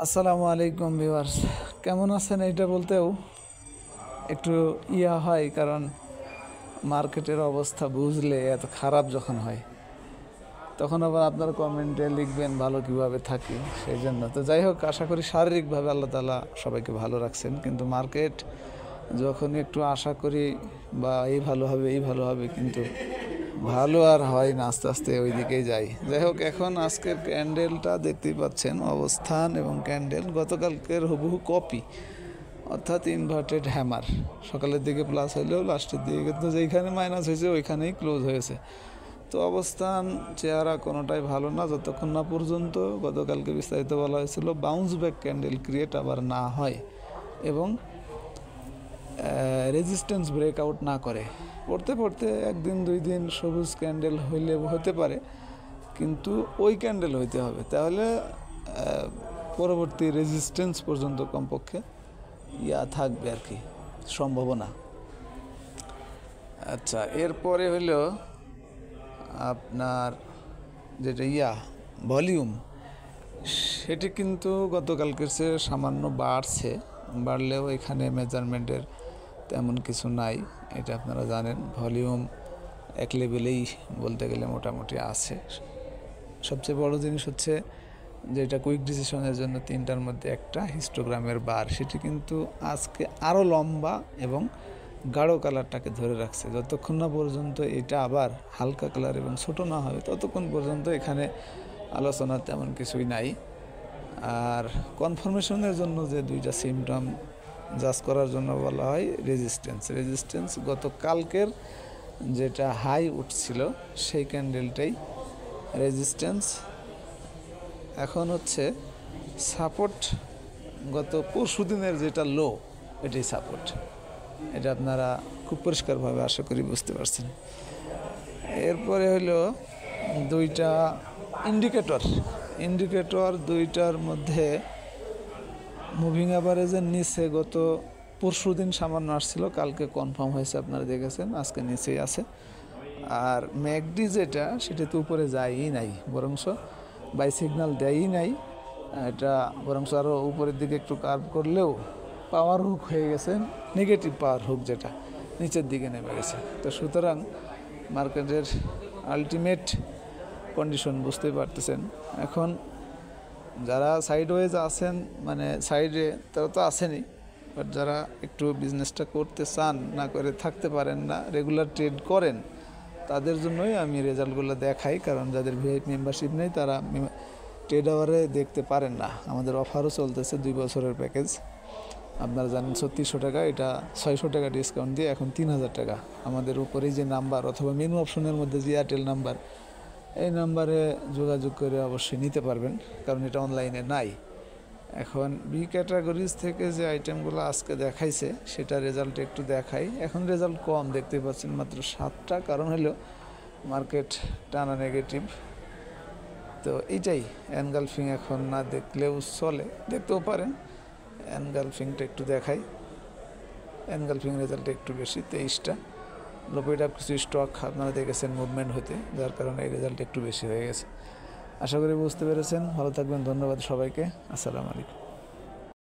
আসসালামু আলাইকুম ভিউয়ার্স, কেমন আছেন এইটা বলতেও একটু হয়, কারণ মার্কেটের অবস্থা বুঝলে এত খারাপ যখন হয় তখন আবার আপনারা কমেন্টে লিখবেন ভালো কিভাবে থাকি, সেই জন্য। তো যাই হোক, আশা করি শারীরিকভাবে আল্লাহ তাআলা সবাইকে ভালো রাখছেন, কিন্তু মার্কেট যখন একটু আশা করি বা এই ভালো হবে, কিন্তু ভালো আর হয় না, আস্তে আস্তে ওই দিকেই যাই। যাই হোক, এখন আজকের ক্যান্ডেলটা দেখতেই পাচ্ছেন অবস্থান এবং ক্যান্ডেল গতকালকের হুবহু কপি, অর্থাৎ ইনভার্টেড হ্যামার। সকালের দিকে প্লাস হইলেও লাস্টের দিকে কিন্তু যেইখানে মাইনাস হয়েছে ওইখানেই ক্লোজ হয়েছে। তো অবস্থান চেহারা কোনোটাই ভালো না, যতক্ষণ না পর্যন্ত গতকালকে বিস্তারিত বলা হয়েছিল বাউন্স ব্যাক ক্যান্ডেল ক্রিয়েট আবার না হয় এবং রেজিস্ট্যান্স ব্রেকআউট না করে। পড়তে পড়তে একদিন দুই দিন সবুজ ক্যান্ডেল হইলে হতে পারে, কিন্তু ওই ক্যান্ডেল হইতে হবে, তাহলে পরবর্তী রেজিস্ট্যান্স পর্যন্ত কমপক্ষে থাকবে আর কি, সম্ভাবনা। আচ্ছা, এরপরে হইল আপনার যেটা ভলিউম, সেটি কিন্তু গতকালকের চেয়ে সামান্য বাড়লেও এখানে মেজারমেন্টের তেমন কিছু নাই, এটা আপনারা জানেন। ভলিউম এক লেভেলেই বলতে গেলে মোটামুটি আছে। সবচেয়ে বড় জিনিস হচ্ছে যেটা কুইক ডিসিশনের জন্য তিনটার মধ্যে একটা হিস্টোগ্রামের বার, সেটি কিন্তু আজকে আরও লম্বা এবং গাঢ় কালারটাকে ধরে রাখছে। যতক্ষণ না পর্যন্ত এটা আবার হালকা কালার এবং ছোটো না হবে ততক্ষণ পর্যন্ত এখানে আলোচনা তেমন কিছুই নাই। আর কনফার্মেশনের জন্য যে দুইটা সিমটম জাজ করার জন্য বলা হয় রেজিস্ট্যান্স গতকালকের যেটা হাই উঠছিল সেই ক্যান্ডেলটাই রেজিস্ট্যান্স। এখন হচ্ছে সাপোর্ট, গত পরশু দিনের যেটা লো এটাই সাপোর্ট। এটা আপনারা খুব পরিষ্কারভাবে আশা করি বুঝতে পারছেন। এরপরে হলো দুইটা ইন্ডিকেটর দুইটার মধ্যে মুভিং অ্যাভারেজের নিচে গত পরশু দিন সামান্য আসছিল, কালকে কনফার্ম হয়েছে, আপনারা দেখেছেন, আজকে নিচেই আছে। আর ম্যাকডি যেটা, সেটা তো উপরে যায়ই নাই, বরংশ বাই সিগন্যাল দেয়ই নাই। এটা বরংশ আরও উপরের দিকে একটু কার্ভ করলেও পাওয়ার হুক হয়ে গেছে, নেগেটিভ পাওয়ার হুক, যেটা নিচের দিকে নেমে গেছে। তো সুতরাং মার্কেটের আলটিমেট কন্ডিশন বুঝতেই পারতেছেন। এখন যারা সাইডওয়েজ আছেন, মানে সাইডে, তারা তো আসেনি, বাট যারা একটু বিজনেসটা করতে চান, না করে থাকতে পারেন না, রেগুলার ট্রেড করেন, তাদের জন্যই আমি রেজাল্টগুলো দেখাই। কারণ যাদের ভিআইপি মেম্বারশিপ নেই তারা ট্রেড আওয়ারে দেখতে পারেন না। আমাদের অফারও চলতেছে 2 বছরের প্যাকেজ, আপনারা জানেন 3600 টাকা, এটা 600 টাকা ডিসকাউন্ট দিয়ে এখন 3000 টাকা। আমাদের উপরেই যে নাম্বার অথবা মেনু অপশনের মধ্যে যে এয়ারটেল নাম্বার, এই নাম্বারে যোগাযোগ করে অবশ্যই নিতে পারবেন, কারণ এটা অনলাইনে নাই। এখন বি ক্যাটাগরিজ থেকে যে আইটেমগুলো আজকে দেখাইছে সেটা রেজাল্ট একটু দেখাই। এখন রেজাল্ট কম দেখতে পাচ্ছেন, মাত্র 7টা, কারণ হলো মার্কেট টানা নেগেটিভ। তো এইটাই এনগালফিং এখন না দেখলেও চলে, দেখতেও পারেন। এনগালফিংটা একটু দেখাই। এনগালফিং রেজাল্ট একটু বেশি, 23টা। লোপেট আপ কিছু স্টক আপনারা দেখেছেন মুভমেন্ট হতে, যার কারণে এই রেজাল্ট একটু বেশি হয়ে গেছে। আশা করি বুঝতে পেরেছেন। ভালো থাকবেন, ধন্যবাদ সবাইকে, আসসালামু আলাইকুম।